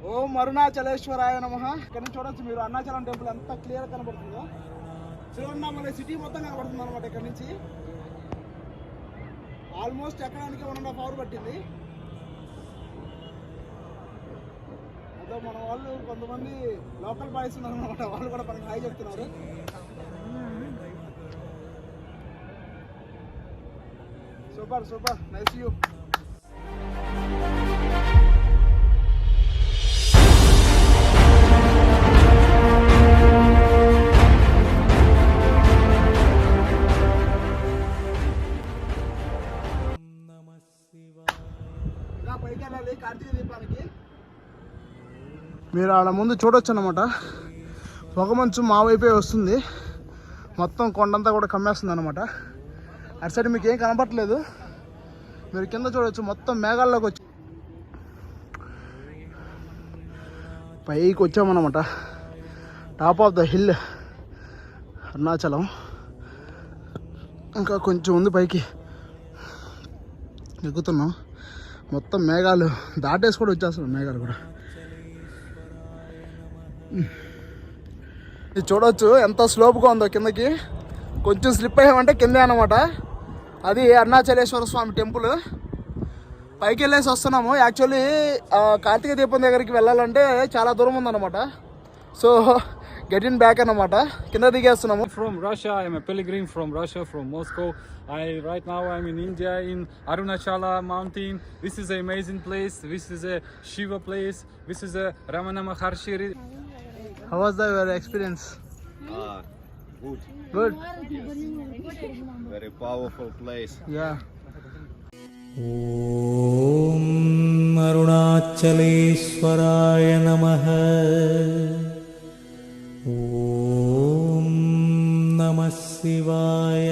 ఓం అరుణాచలేశ్వరాయ నమః. ఇక్కడ నుంచి చూడొచ్చు మీరు అరుణాచలం టెంపుల్ ఎంత క్లియర్ కనబడుతుందో. తిరువన్నామలై సిటీ మొత్తం కనబడుతుంది అనమాట. ఇక్కడ నుంచి ఆల్మోస్ట్ ఎక్కడానికి 1.5 hours పట్టింది. అదే మన వాళ్ళు కొంతమంది లోకల్ బాయ్స్ ఉన్నారు అనమాట. వాళ్ళు కూడా మనకి హాయ్ చెప్తున్నారు. Super super, nice you. పైకి వెళ్ళాలి కార్తీక దీపానికి. మీరు ఆడ ముందు చూడొచ్చు అనమాట. పొగమంచు మా వైపే వస్తుంది. మొత్తం కొండంతా కూడా కమ్మేస్తుంది అనమాట. అటు సైడ్ మీకు ఏం కనపట్లేదు. మీరు కింద చూడవచ్చు, మొత్తం మేఘాల్లోకి వచ్చి పైకి వచ్చామన్నమాట. Top of the hill Arunachalam. ఇంకా కొంచెం ఉంది పైకి ఎక్కుతున్నాం. మొత్తం మేఘాలు దాటేసి కూడా వచ్చేస్తున్నాం. మేఘాలు కూడా ఇది చూడవచ్చు ఎంత స్లోప్గా ఉందో. కిందకి కొంచెం స్లిప్ అయ్యామంటే కిందే అనమాట. అది అరుణాచలేశ్వర స్వామి టెంపుల్. పైకి వెళ్ళేసి వస్తున్నాము. యాక్చువల్లీ కార్తీక దీపం దగ్గరికి వెళ్ళాలంటే చాలా దూరం ఉందన్నమాట. సో గెటింగ్ బ్యాక్ అన్నమాట. కింద దిగేస్తున్నాము. From Russia, I'm a pilgrim from Russia, from Moscow. Right now I'm in India, in Arunachala mountain. This is an amazing place. This is a Shiva place. This is a Ramana Maharshi. How was your experience? Good. Good. Very powerful place. Yeah. ఓం అరుణాచలేశ్వరాయ నమః. ఓం నమః శివాయ.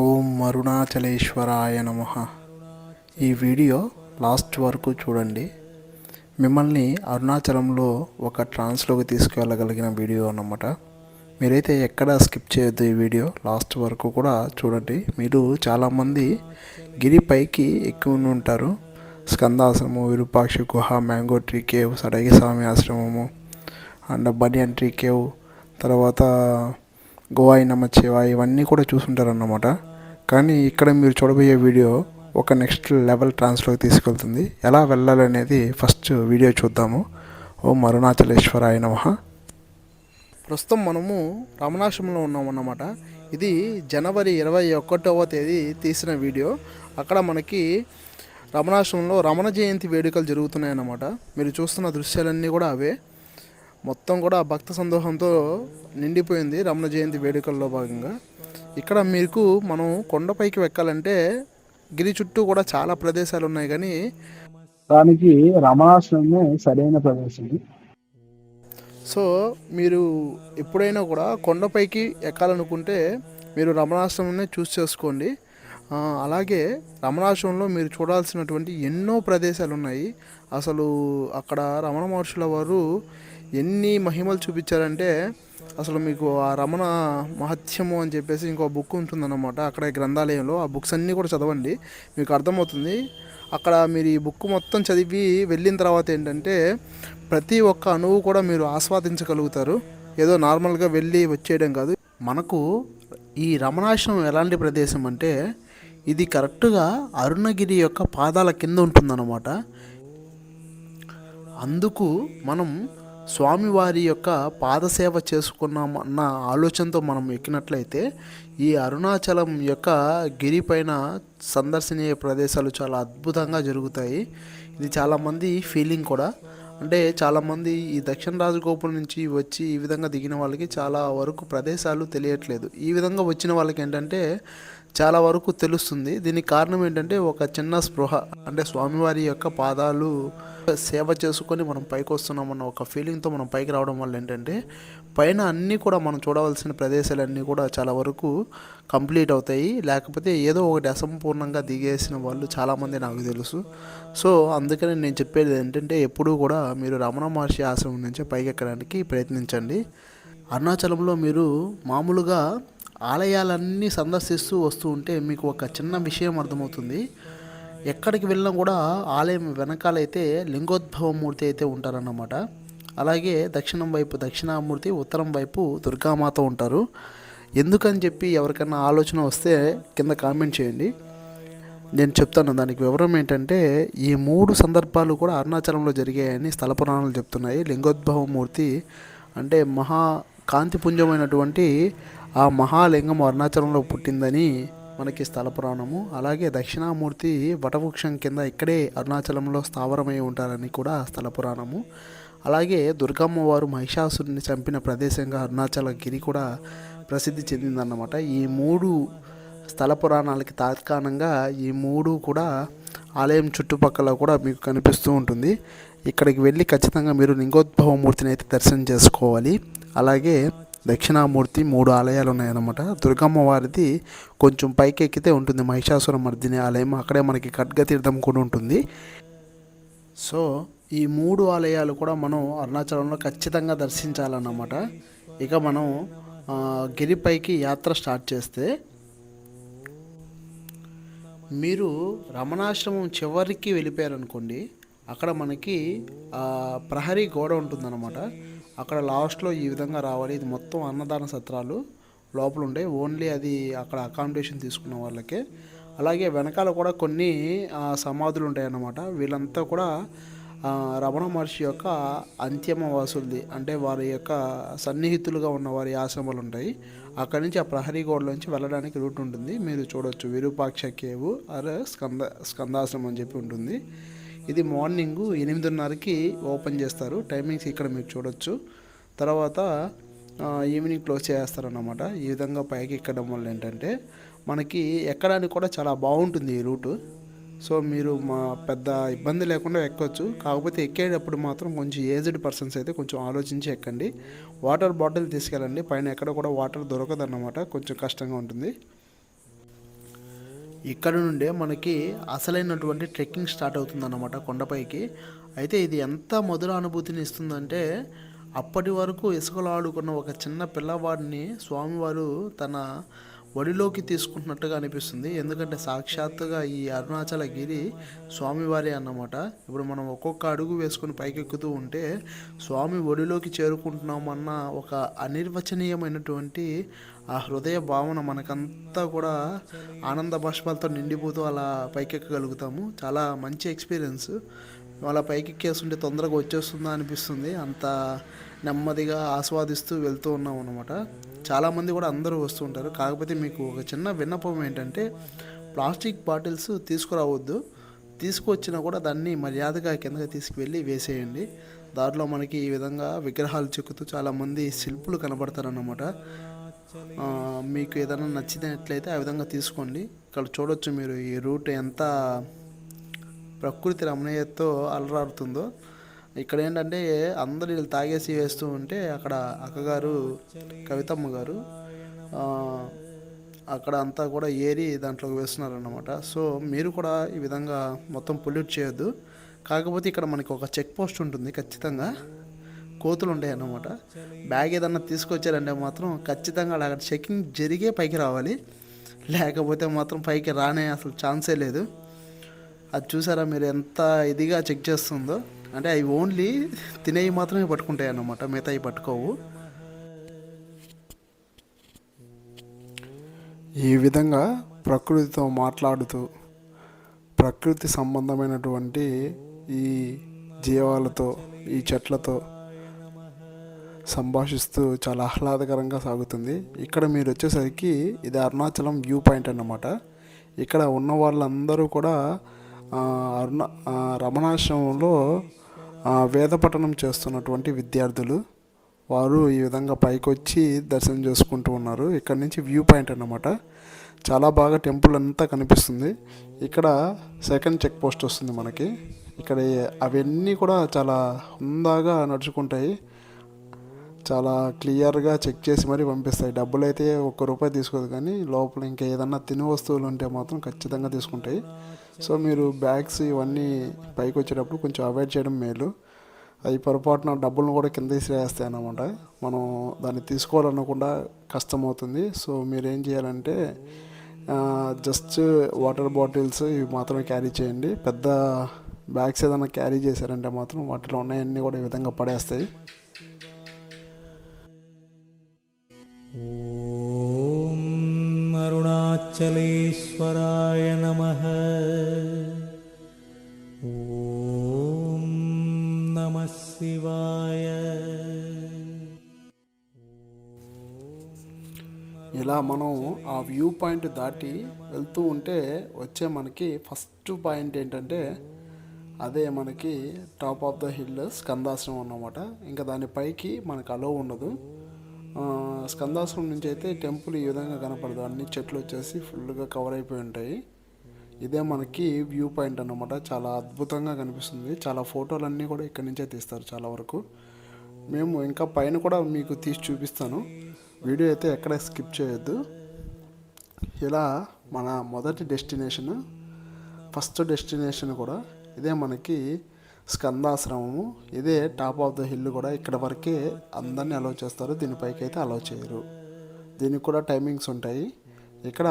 ఓం అరుణాచలేశ్వరాయ నమః. ఈ video last వరకు చూడండి. మిమ్మల్ని అరుణాచలంలో ఒక ట్రాన్స్లోకి తీసుకువెళ్ళగలిగిన వీడియో అన్నమాట. మీరైతే ఎక్కడ స్కిప్ చేయొద్దు. ఈ వీడియో లాస్ట్ వరకు కూడా చూడండి. మీరు చాలామంది గిరి పైకి ఎక్కువ ఉంటారు. స్కందాశ్రమం, విరూపాక్ష గుహ, మ్యాంగో ట్రీ కేవ్, సడగి స్వామి ఆశ్రమము అండ్ బనియన్ ట్రీ కేవ్, తర్వాత గోవాయి నమచివ, ఇవన్నీ కూడా చూసుంటారన్నమాట. కానీ ఇక్కడ మీరు చూడబోయే వీడియో ఒక నెక్స్ట్ లెవెల్ ట్రాన్స్లోకి తీసుకెళ్తుంది. ఎలా వెళ్ళాలనేది ఫస్ట్ వీడియో చూద్దాము. ఓం అరుణాచలేశ్వరాయ నమః. ప్రస్తుతం మనము రమణాశ్రమంలో ఉన్నామన్నమాట. ఇది జనవరి 21వ తేదీ తీసిన వీడియో. అక్కడ మనకి రమణాశ్రమంలో రమణ జయంతి వేడుకలు జరుగుతున్నాయన్నమాట. మీరు చూస్తున్న దృశ్యాలన్నీ కూడా అవే. మొత్తం కూడా భక్త సందోహంతో నిండిపోయింది రమణ జయంతి వేడుకల్లో భాగంగా. ఇక్కడ మీకు మనం కొండపైకి ఎక్కాలంటే గిరి చుట్టూ కూడా చాలా ప్రదేశాలు ఉన్నాయి, కానీ దానికి రమణాశ్రమమే సరైన ప్రదేశం. సో మీరు ఎప్పుడైనా కూడా కొండపైకి ఎక్కాలనుకుంటే మీరు రమణాశ్రమంనే చూస్ చేసుకోండి. అలాగే రమణాశ్రమంలో మీరు చూడాల్సినటువంటి ఎన్నో ప్రదేశాలు ఉన్నాయి. అసలు అక్కడ రమణ మహర్షుల వారు ఎన్ని మహిమలు చూపించారంటే అసలు మీకు ఆ రమణ మహత్యము అని చెప్పేసి ఇంకో బుక్ ఉంటుందన్నమాట అక్కడ గ్రంథాలయంలో. ఆ బుక్స్ అన్నీ కూడా చదవండి, మీకు అర్థమవుతుంది. అక్కడ మీరు ఈ బుక్ మొత్తం చదివి వెళ్ళిన తర్వాత ఏంటంటే ప్రతి ఒక్క అణువు కూడా మీరు ఆస్వాదించగలుగుతారు. ఏదో నార్మల్గా వెళ్ళి వచ్చేయడం కాదు. మనకు ఈ రమణాశ్రమం ఎలాంటి ప్రదేశం అంటే ఇది కరెక్ట్గా అరుణగిరి యొక్క పాదాల కింద ఉంటుందన్నమాట. అందుకు మనం స్వామివారి యొక్క పాదసేవ చేసుకున్నామన్న ఆలోచనతో మనం ఎక్కినట్లయితే ఈ అరుణాచలం యొక్క గిరి పైన సందర్శనీయ ప్రదేశాలు చాలా అద్భుతంగా జరుగుతాయి. ఇది చాలామంది ఫీలింగ్ కూడా. అంటే చాలామంది ఈ దక్షిణ రాజగోపురం నుంచి వచ్చి ఈ విధంగా దిగిన వాళ్ళకి చాలా వరకు ప్రదేశాలు తెలియట్లేదు. ఈ విధంగా వచ్చిన వాళ్ళకి ఏంటంటే చాలా వరకు తెలుస్తుంది. దీనికి కారణం ఏంటంటే ఒక చిన్న స్పృహ, అంటే స్వామివారి యొక్క పాదాలు సేవ చేసుకొని మనం పైకి వస్తున్నామన్న ఒక ఫీలింగ్తో మనం పైకి రావడం వల్ల ఏంటంటే పైన అన్నీ కూడా మనం చూడవలసిన ప్రదేశాలన్నీ కూడా చాలా వరకు కంప్లీట్ అవుతాయి. లేకపోతే ఏదో ఒకటి అసంపూర్ణంగా దిగేసిన వాళ్ళు చాలామంది నాకు తెలుసు. సో అందుకని నేను చెప్పేది ఏంటంటే ఎప్పుడూ కూడా మీరు రమణ మహర్షి ఆశ్రమం నుంచి పైకి ఎక్కడానికి ప్రయత్నించండి. అరుణాచలంలో మీరు మామూలుగా ఆలయాలన్నీ సందర్శిస్తూ వస్తూ ఉంటే మీకు ఒక చిన్న విషయం అర్థమవుతుంది. ఎక్కడికి వెళ్ళినా కూడా ఆలయం వెనకాలైతే లింగోద్భవ మూర్తి అయితే ఉంటారన్నమాట. అలాగే దక్షిణం వైపు దక్షిణామూర్తి, ఉత్తరం వైపు దుర్గామాత ఉంటారు. ఎందుకని చెప్పి ఎవరికైనా ఆలోచన వస్తే కింద కామెంట్ చేయండి, నేను చెప్తాను. దానికి వివరం ఏంటంటే ఈ 3 సందర్భాలు కూడా అరుణాచలంలో జరిగాయని స్థల పురాణాలు చెప్తున్నాయి. లింగోద్భవ మూర్తి అంటే మహా కాంతిపుంజమైనటువంటి ఆ మహాలింగం అరుణాచలంలో పుట్టిందని మనకి స్థల పురాణము. అలాగే దక్షిణామూర్తి వటవృక్షం కింద ఇక్కడే అరుణాచలంలో స్థావరమై ఉంటారని కూడా స్థల పురాణము. అలాగే దుర్గమ్మ వారు మహిషాసురుని చంపిన ప్రదేశంగా అరుణాచల గిరి కూడా ప్రసిద్ధి చెందిందన్నమాట. ఈ 3 స్థల పురాణాలకి తాత్కాలంగా ఈ 3 కూడా ఆలయం చుట్టుపక్కల కూడా మీకు కనిపిస్తూ ఉంటుంది. ఇక్కడికి వెళ్ళి ఖచ్చితంగా మీరు లింగోద్భవ మూర్తిని అయితే దర్శనం చేసుకోవాలి. అలాగే దక్షిణామూర్తి 3 ఆలయాలు ఉన్నాయన్నమాట. దుర్గమ్మ వారిది కొంచెం పైకి ఎక్కితే ఉంటుంది మహిషాసుర మర్దిని ఆలయం, అక్కడే మనకి ఖడ్గతీర్థం కూడా ఉంటుంది. సో ఈ 3 ఆలయాలు కూడా మనం అరుణాచలంలో ఖచ్చితంగా దర్శించాలన్నమాట. ఇక మనం గిరిపైకి యాత్ర స్టార్ట్ చేస్తే మీరు రమణాశ్రమం చివరికి వెళ్ళిపోయారనుకోండి, అక్కడ మనకి ప్రహరీ గోడ ఉంటుందన్నమాట. అక్కడ లాస్ట్లో ఈ విధంగా రావాలి. ఇది మొత్తం అన్నదాన సత్రాలు లోపల ఉండే, ఓన్లీ అది అక్కడ అకామిడేషన్ తీసుకున్న వాళ్ళకే. అలాగే వెనకాల కూడా కొన్ని సమాధులు ఉంటాయన్నమాట. వీళ్ళంతా కూడా రమణ మహర్షి యొక్క అంత్యమ వాసులది, అంటే వారి యొక్క సన్నిహితులుగా ఉన్న వారి ఆశ్రమాలు ఉంటాయి. అక్కడి నుంచి ఆ ప్రహరీ గోడలోంచి వెళ్ళడానికి రూట్ ఉంటుంది. మీరు చూడొచ్చు, విరూపాక్ష కేవ్ ఆర్ స్కందాశ్రమం అని చెప్పి ఉంటుంది. ఇది మార్నింగ్ 8:30కి ఓపెన్ చేస్తారు. టైమింగ్స్ ఇక్కడ మీరు చూడొచ్చు. తర్వాత ఈవినింగ్ క్లోజ్ చేస్తారన్నమాట. ఈ విధంగా పైకి ఎక్కడం వల్ల ఏంటంటే మనకి ఎక్కడానికి కూడా చాలా బాగుంటుంది ఈ రూటు. సో మీరు పెద్ద ఇబ్బంది లేకుండా ఎక్కొచ్చు. కాకపోతే ఎక్కేటప్పుడు మాత్రం కొంచెం ఏజ్డ్ పర్సన్స్ అయితే కొంచెం ఆలోచించి ఎక్కండి. వాటర్ బాటిల్ తీసుకెళ్ళండి, పైన ఎక్కడ కూడా వాటర్ దొరకదన్నమాట, కొంచెం కష్టంగా ఉంటుంది. ఇక్కడ నుండే మనకి అసలైనటువంటి ట్రెక్కింగ్ స్టార్ట్ అవుతుందన్నమాట కొండపైకి. అయితే ఇది ఎంత మధుర అనుభూతిని ఇస్తుందంటే, అప్పటి వరకు ఇసుకలో ఆడుకున్న ఒక చిన్న పిల్లవాడిని స్వామివారు తన ఒడిలోకి తీసుకుంటున్నట్టుగా అనిపిస్తుంది. ఎందుకంటే సాక్షాత్తుగా ఈ అరుణాచల గిరి స్వామివారి అన్నమాట. ఇప్పుడు మనం ఒక్కొక్క అడుగు వేసుకుని పైకెక్కుతూ ఉంటే స్వామి ఒడిలోకి చేరుకుంటున్నామన్న ఒక అనిర్వచనీయమైనటువంటి ఆ హృదయ భావన మనకంతా కూడా ఆనంద బాష్పాలతో నిండిపోతూ అలా పైకెక్కగలుగుతాము. చాలా మంచి ఎక్స్పీరియన్స్. అలా పైకెక్కేస్తుంటే తొందరగా వచ్చేస్తుందా అనిపిస్తుంది, అంత నెమ్మదిగా ఆస్వాదిస్తూ వెళ్తూ ఉన్నాం అన్నమాట. చాలామంది కూడా అందరూ వస్తూ ఉంటారు. కాకపోతే మీకు ఒక చిన్న విన్నపం ఏంటంటే, ప్లాస్టిక్ బాటిల్స్ తీసుకురావద్దు. తీసుకువచ్చినా కూడా దాన్ని మర్యాదగా కిందకి తీసుకువెళ్ళి వేసేయండి. దాంట్లో మనకి ఈ విధంగా విగ్రహాలు చెక్కుతూ చాలామంది శిల్పులు కనబడతారన్నమాట. మీకు ఏదైనా నచ్చినట్లయితే ఆ విధంగా తీసుకోండి. ఇక్కడ చూడొచ్చు మీరు ఈ రూట్ ఎంత ప్రకృతి రమణీయతతో అలరారుతుందో. ఇక్కడ ఏంటంటే అందరు వీళ్ళు తాగేసి వేస్తూ ఉంటే అక్కడ అక్కగారు కవితమ్మ గారు అక్కడ అంతా కూడా ఏరి దాంట్లోకి వేస్తున్నారన్నమాట. సో మీరు కూడా ఈ విధంగా మొత్తం పొల్యూట్ చేయొద్దు. కాకపోతే ఇక్కడ మనకి ఒక చెక్ పోస్ట్ ఉంటుంది, ఖచ్చితంగా కోతులు ఉంటాయి అన్నమాట. బ్యాగ్ ఏదన్నా తీసుకొచ్చారంటే మాత్రం ఖచ్చితంగా అక్కడ చెకింగ్ జరిగే పైకి రావాలి, లేకపోతే మాత్రం పైకి రానే అసలు ఛాన్సే లేదు. అది చూసారా మీరు ఎంత ఇదిగా చెక్ చేస్తుందో. అంటే అవి ఓన్లీ తినేవి మాత్రమే పట్టుకుంటాయి అన్నమాట, మిగతావి పట్టుకోవు. ఈ విధంగా ప్రకృతితో మాట్లాడుతూ ప్రకృతి సంబంధమైనటువంటి ఈ జీవాలతో ఈ చెట్లతో సంభాషిస్తూ చాలా ఆహ్లాదకరంగా సాగుతుంది. ఇక్కడ మీరు వచ్చేసరికి ఇది అరుణాచలం వ్యూ పాయింట్ అన్నమాట. ఇక్కడ ఉన్న వాళ్ళందరూ కూడా రమణాశ్రమంలో వేద పఠనం చేస్తున్నటువంటి విద్యార్థులు. వారు ఈ విధంగా పైకి వచ్చి దర్శనం చేసుకుంటూ ఉన్నారు. ఇక్కడ నుంచి వ్యూ పాయింట్ అన్నమాట. చాలా బాగా టెంపుల్ అంతా కనిపిస్తుంది. ఇక్కడ సెకండ్ చెక్ పోస్ట్ వస్తుంది మనకి. ఇక్కడ అవన్నీ కూడా చాలా హుందాగా నడుచుకుంటాయి. చాలా క్లియర్గా చెక్ చేసి మరీ పంపిస్తాయి. డబ్బులు అయితే ₹1 తీసుకోదు, కానీ లోపల ఇంకా ఏదన్నా తినే వస్తువులు ఉంటే మాత్రం ఖచ్చితంగా తీసుకుంటాయి. సో మీరు బ్యాగ్స్ ఇవన్నీ పైకి వచ్చేటప్పుడు కొంచెం అవాయిడ్ చేయడం మేలు. అవి పొరపాటున డబ్బులను కూడా కింద తీసిరేస్తాయి అన్నమాట. మనం దాన్ని తీసుకోవాలనకుండా కష్టమవుతుంది. సో మీరు ఏం చేయాలంటే జస్ట్ వాటర్ బాటిల్స్ ఇవి మాత్రమే క్యారీ చేయండి. పెద్ద బ్యాగ్స్ ఏదైనా క్యారీ చేశారంటే మాత్రం వాటిలో ఉన్నాయన్నీ కూడా ఈ విధంగా పడేస్తాయి. ఓం అరుణాచలేశ్వరాయ నమః. ఓం నమః శివాయ. ఇలా మనం ఆ వ్యూ పాయింట్ దాటి వెళ్తూ ఉంటే వచ్చే మనకి ఫస్ట్ పాయింట్ ఏంటంటే అదే మనకి టాప్ ఆఫ్ ద హిల్ స్కందాశ్రమం అన్నమాట. ఇంకా దాని పైకి మనకు అలో ఉండదు. స్కందాశ్రమం నుంచి అయితే టెంపుల్ ఈ విధంగా కనపడదు, అన్ని చెట్లు వచ్చేసి ఫుల్గా కవర్ అయిపోయి ఉంటాయి. ఇదే మనకి వ్యూ పాయింట్ అన్నమాట. చాలా అద్భుతంగా కనిపిస్తుంది. చాలా ఫోటోలన్నీ కూడా ఇక్కడి నుంచే తీస్తారు చాలా వరకు. మేము ఇంకా పైన కూడా మీకు తీసి చూపిస్తాను. వీడియో అయితే ఎక్కడ స్కిప్ చేయొద్దు. ఇలా మన మొదటి డెస్టినేషన్, ఫస్ట్ డెస్టినేషన్ కూడా ఇదే మనకి స్కందాశ్రమము. ఇదే టాప్ ఆఫ్ ద హిల్ కూడా. ఇక్కడ వరకే అందరినీ అలౌ చేస్తారు, దీనిపైకి అయితే అలౌ చేయరు. దీనికి కూడా టైమింగ్స్ ఉంటాయి. ఇక్కడ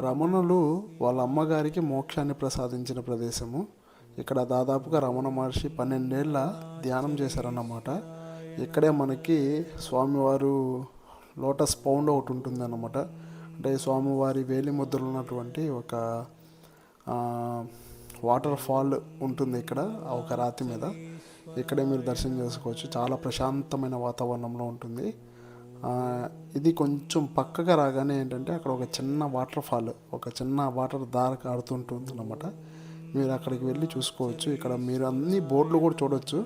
రమణులు వాళ్ళ అమ్మగారికి మోక్షాన్ని ప్రసాదించిన ప్రదేశము. ఇక్కడ దాదాపుగా రమణ మహర్షి 12 ఏళ్ళ ధ్యానం చేశారన్నమాట. ఇక్కడే మనకి స్వామివారు లోటస్ పౌండ్ ఒకటి ఉంటుంది అన్నమాట. అంటే స్వామివారి వేలి ముద్రలు ఉన్నటువంటి ఒక వాటర్ ఫాల్ ఉంటుంది ఇక్కడ ఒక రాతి మీద. ఇక్కడే మీరు దర్శనం చేసుకోవచ్చు. చాలా ప్రశాంతమైన వాతావరణంలో ఉంటుంది. ఇది కొంచెం పక్కగా రాగానే ఏంటంటే అక్కడ ఒక చిన్న వాటర్ ఫాల్, ఒక చిన్న వాటర్ దార కాడుతుంటుంది అన్నమాట. మీరు అక్కడికి వెళ్ళి చూసుకోవచ్చు. ఇక్కడ మీరు అన్ని బోర్డులు కూడా చూడవచ్చు.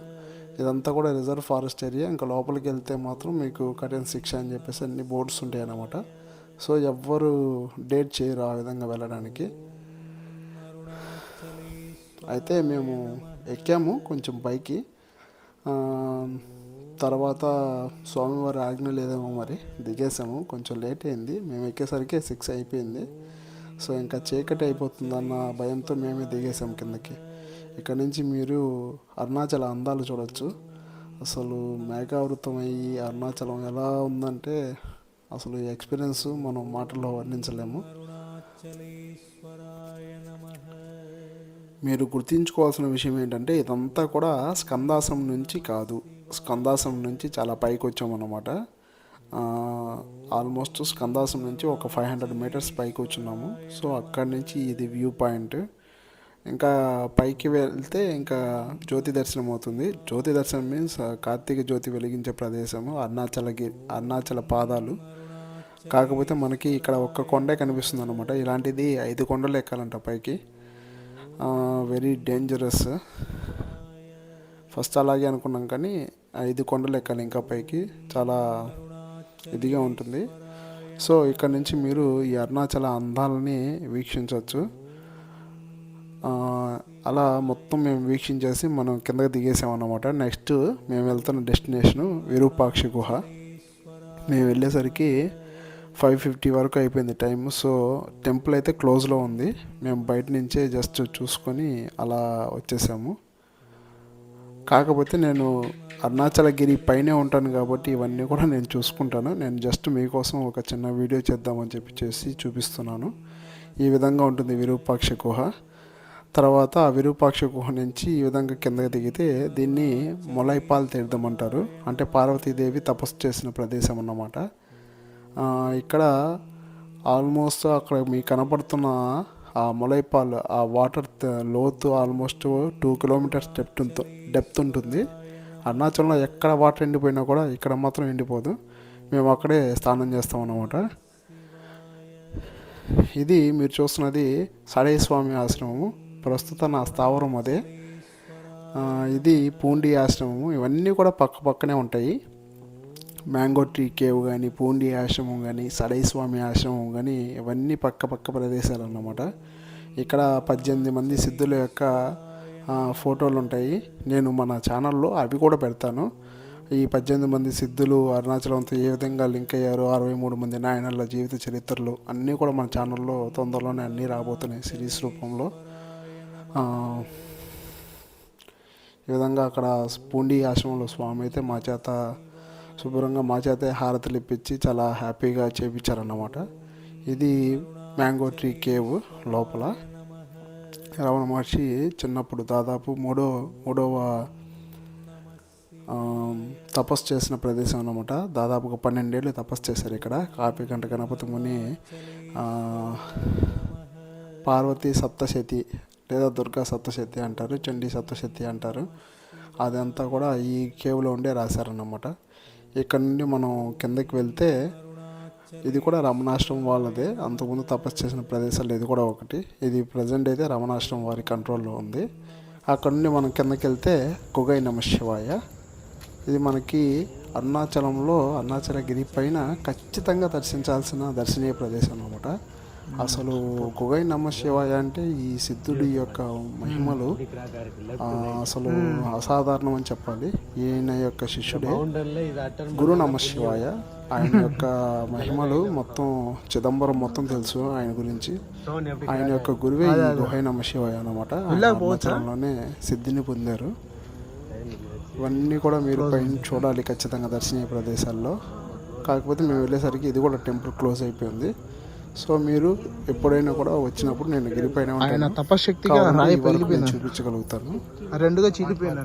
ఇదంతా కూడా రిజర్వ్ ఫారెస్ట్ ఏరియా. ఇంకా లోపలికి వెళ్తే మాత్రం మీకు కఠిన శిక్ష అని చెప్పేసి అన్ని బోర్డ్స్ ఉంటాయి అన్నమాట. సో ఎవ్వరు డేట్ చేయరు ఆ విధంగా వెళ్ళడానికి. అయితే మేము ఎక్కాము కొంచెం పైకి. తర్వాత స్వామివారి ఆజ్ఞ లేదేమో మరి దిగేసాము. కొంచెం లేట్ అయింది, మేము ఎక్కేసరికి 6 అయిపోయింది. సో ఇంకా చీకటి అయిపోతుందన్న భయంతో మేమే దిగేసాం కిందకి. ఇక్కడ నుంచి మీరు అరుణాచల అందాలు చూడవచ్చు. అసలు మేఘావృతం అయ్యి అరుణాచలం ఎలా ఉందంటే అసలు ఈ ఎక్స్పీరియన్స్ మనం మాటల్లో వర్ణించలేము. మీరు గుర్తుంచుకోవాల్సిన విషయం ఏంటంటే ఇదంతా కూడా స్కందాశ్రమం నుంచి కాదు, స్కందాశ్రమం నుంచి చాలా పైకి వచ్చామన్నమాట. ఆల్మోస్ట్ స్కందాశ్రమం నుంచి ఒక 500 మీటర్స్ పైకి వచ్చున్నాము. సో అక్కడి నుంచి ఇది వ్యూ పాయింట్. ఇంకా పైకి వెళ్తే ఇంకా జ్యోతి దర్శనం అవుతుంది. జ్యోతి దర్శనం మీన్స్ కార్తీక జ్యోతి వెలిగించే ప్రదేశము అరుణాచల పాదాలు. కాకపోతే మనకి ఇక్కడ ఒక్క కొండే కనిపిస్తుంది అనమాట. ఇలాంటిది 5 కొండలు ఎక్కాలంట పైకి. Very dangerous. ఫస్ట్ అలాగే అనుకున్నాం కానీ 5 కొండలు ఎక్కాలి ఇంకా పైకి. చాలా ఇదిగా ఉంటుంది. సో ఇక్కడ నుంచి మీరు ఈ అరుణాచల అందాలని వీక్షించవచ్చు. అలా మొత్తం మేము వీక్షించేసి మనం కిందకి దిగేసామన్నమాట. నెక్స్ట్ మేము వెళ్తున్న డెస్టినేషను విరూపాక్ష గుహ. మేము వెళ్ళేసరికి 5:50 వరకు అయిపోయింది టైం. సో టెంపుల్ అయితే క్లోజ్లో ఉంది. మేము బయట నుంచే జస్ట్ చూసుకొని అలా వచ్చేసాము. కాకపోతే నేను అరుణాచలగిరి పైనే ఉంటాను కాబట్టి ఇవన్నీ కూడా నేను చూసుకుంటాను. నేను జస్ట్ మీకోసం ఒక చిన్న వీడియో చేద్దామని చెప్పి చూపిస్తున్నాను. ఈ విధంగా ఉంటుంది విరూపాక్ష గుహ. తర్వాత ఆ విరూపాక్ష గుహ నుంచి ఈ విధంగా కిందకి దిగితే దీన్ని మొలైపాల్ తీర్థం అంటారు. అంటే పార్వతీదేవి తపస్సు చేసిన ప్రదేశం అన్నమాట. ఇక్కడ ఆల్మోస్ట్ అక్కడ మీకు కనపడుతున్న ఆ మొలైపాల్ ఆ వాటర్ లోతు ఆల్మోస్ట్ 2 కిలోమీటర్స్ డెప్త్ ఉంటుంది. అరుణాచలంలో ఎక్కడ వాటర్ ఎండిపోయినా కూడా ఇక్కడ మాత్రం ఎండిపోదు. మేము అక్కడే స్నానం చేస్తాం అన్నమాట. ఇది మీరు చూస్తున్నది సడై స్వామి ఆశ్రమము. ప్రస్తుతం నా స్థావరం అదే. ఇది పూండి ఆశ్రమము. ఇవన్నీ కూడా పక్కనే ఉంటాయి. మ్యాంగో ట్రీ కేవ్ కానీ, పూండి ఆశ్రమం కానీ, సడై స్వామి ఆశ్రమం కానీ ఇవన్నీ పక్క ప్రదేశాలు అన్నమాట. ఇక్కడ 18 మంది సిద్ధుల యొక్క ఫోటోలు ఉంటాయి. నేను మన ఛానల్లో అవి కూడా పెడతాను. ఈ 18 మంది సిద్ధులు అరుణాచలంతో ఏ విధంగా లింక్ అయ్యారు, 63 మంది నాయనల జీవిత చరిత్రలు అన్నీ కూడా మన ఛానల్లో తొందరలోనే అన్నీ రాబోతున్నాయి సిరీస్ రూపంలో. ఈ విధంగా అక్కడ పూండి ఆశ్రమంలో స్వామి అయితే మా చేత శుభ్రంగా హారతులు ఇప్పించి చాలా హ్యాపీగా చేయించారన్నమాట. ఇది మ్యాంగో ట్రీ కేవ్ లోపల రమణ మహర్షి చిన్నప్పుడు దాదాపు మూడవ తపస్సు చేసిన ప్రదేశం అన్నమాట. దాదాపుగా 12 ఏళ్ళు తపస్సు చేశారు ఇక్కడ. కాపీ గంట గణపతి ముని, పార్వతీ సప్తశతి లేదా దుర్గా సప్తశతి అంటారు, చండీ సప్తశతి అంటారు. అదంతా కూడా ఈ కేవ్లో ఉండే రాశారన్నమాట. ఇక్కడ నుండి మనం కిందకి వెళ్తే ఇది కూడా రమణాశ్రమం వాళ్ళదే. అంతకుముందు తపస్సు చేసిన ప్రదేశాలు ఇది కూడా ఒకటి. ఇది ప్రజెంట్ అయితే రమణాశ్రమం వారి కంట్రోల్లో ఉంది. అక్కడ నుండి మనం కిందకి వెళ్తే గుగై నమ శివాయ. ఇది మనకి అరుణాచలగిరి పైన ఖచ్చితంగా దర్శించాల్సిన దర్శనీయ ప్రదేశం అన్నమాట. అసలు గుగై నమ శివాయ అంటే ఈ సిద్ధుడి యొక్క మహిమలు అసలు అసాధారణం అని చెప్పాలి. ఈయన యొక్క శిష్యుడే గురు నమ శివాయ. ఆయన యొక్క మహిమలు మొత్తం చిదంబరం మొత్తం తెలుసు ఆయన గురించి. ఆయన యొక్క గురువే ఈ గుహై నమ శివాయ అన్నమాట. అరుణాచలంలోనే సిద్ధిని పొందారు. ఇవన్నీ కూడా మీరు పైన చూడాలి ఖచ్చితంగా దర్శనీయ ప్రదేశాల్లో. కాకపోతే మేము వెళ్ళేసరికి ఇది కూడా టెంపుల్ క్లోజ్ అయిపోయింది. సో మీరు ఎప్పుడైనా కూడా వచ్చినప్పుడు నేను గిరిపైన ఆయన తపశక్తిగా రాయి పగిలిపోయింది, చూపించగలుగుతాను. రెండుగా చీలిపోయింది.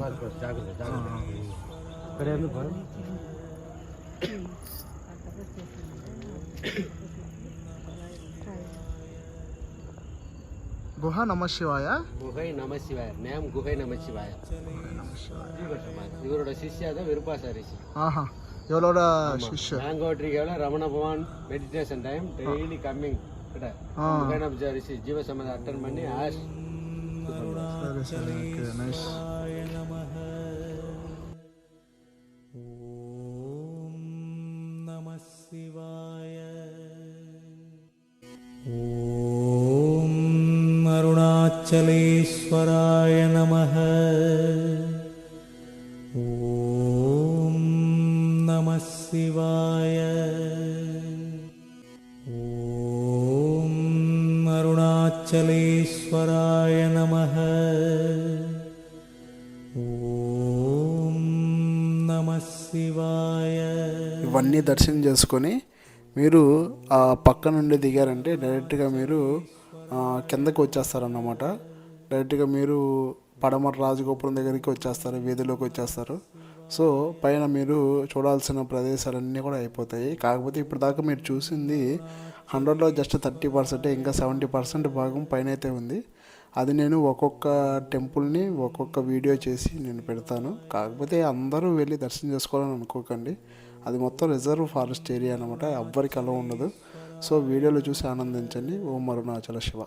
గుహ నమ శివాయ. ಗುಹೈ ನಮ ಶಿವಾಯ. ನೇಮ್ ಗುಹೈ ನಮ ಶಿವಾಯ. ಇವரோட ಶಿಷ್ಯ தான் விருப்பாச ரிஷி. ஆஹா, இவரோட சிஷ்ய. மேங்கோ ட்ரீல ரமண பகவான் மெடிடேஷன் டைம் டெய்லி கம்மிங் கிட்ட குஹை நಮ ரிஷி ஜீவ சமாதி அட்டெண்ட் பண்ணி ஆஷ். சரி சரி, ஓகே, நைஸ். ఓం నమః శివాయ. ఓం అరుణాచలేశ్వరాయ నమః. ఓం నమః శివాయ. ఓం అరుణాచలేశ్వరాయ నమః. ఓం నమః శివాయ. ఇవన్నీ దర్శనం చేసుకొని మీరు ఆ పక్క నుండి దిగారంటే డైరెక్ట్గా మీరు కిందకి వచ్చేస్తారన్నమాట. డైరెక్ట్గా మీరు పడమర రాజగోపురం దగ్గరికి వచ్చేస్తారు, వీధిలోకి వచ్చేస్తారు. సో పైన మీరు చూడాల్సిన ప్రదేశాలన్నీ కూడా అయిపోతాయి. కాకపోతే ఇప్పుడు దాకా మీరు చూసింది 100లో జస్ట్ 30%, ఇంకా 70% భాగం పైన అయితే ఉంది. అది నేను ఒక్కొక్క టెంపుల్ని ఒక్కొక్క వీడియో చేసి నేను పెడతాను. కాకపోతే అందరూ వెళ్ళి దర్శనం చేసుకోవాలని అనుకోకండి. అది మొత్తం రిజర్వ్ ఫారెస్ట్ ఏరియా అనమాట, ఎవ్వరికి అలా ఉండదు. సో వీడియోలో చూసి ఆనందించండి. ఓం అరుణాచల శివ.